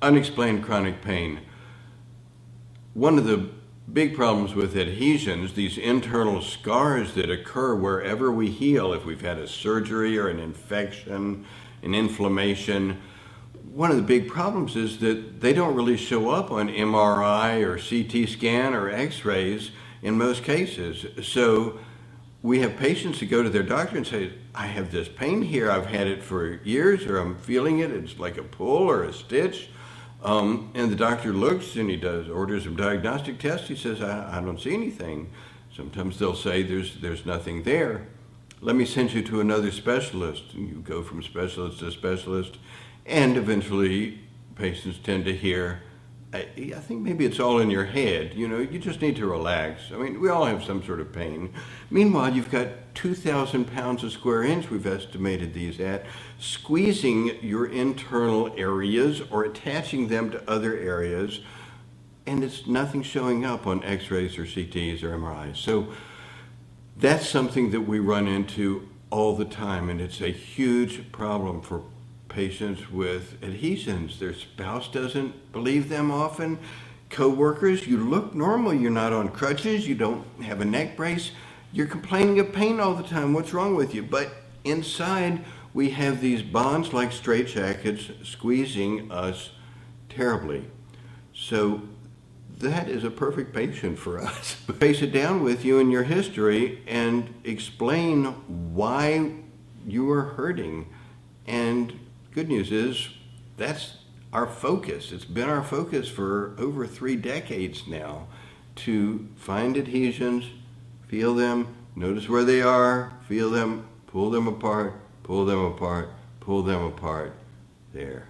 Unexplained chronic pain. One of the big problems with adhesions, these internal scars that occur wherever we heal, if we've had a surgery or an infection, an inflammation, one of the big problems is that they don't really show up on MRI or CT scan or x-rays in most cases. So we have patients who go to their doctor and say, I have this pain here, I've had it for years, or I'm feeling it, it's like a pull or a stitch. And the doctor looks and he orders some diagnostic tests. He says, I don't see anything. Sometimes they'll say there's nothing there. Let me send you to another specialist. And you go from specialist to specialist, and eventually patients tend to hear, I think maybe it's all in your head. You just need to relax. I mean, we all have some sort of pain. Meanwhile, you've got 2,000 pounds a square inch, we've estimated these at, squeezing your internal areas or attaching them to other areas, and it's nothing showing up on x-rays or CTs or MRIs. So that's something that we run into all the time, and it's a huge problem for patients with adhesions. Their spouse doesn't believe them often. Co-workers, you look normal, you're not on crutches, you don't have a neck brace, you're complaining of pain all the time, what's wrong with you? But inside, we have these bonds like straitjackets squeezing us terribly. So that is a perfect patient for us. Face it down with you in your history and explain why you are hurting. And good news is that's our focus. It's been our focus for over 3 decades now to find adhesions, feel them, notice where they are, feel them, pull them apart, pull them apart, pull them apart. There.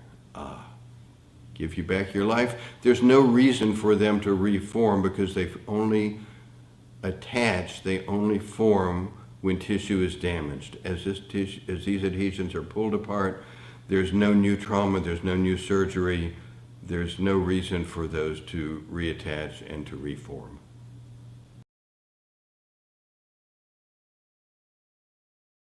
Give you back your life. There's no reason for them to reform because they've only attached, they only form when tissue is damaged. As these adhesions are pulled apart, there's no new trauma, there's no new surgery, there's no reason for those to reattach and to reform.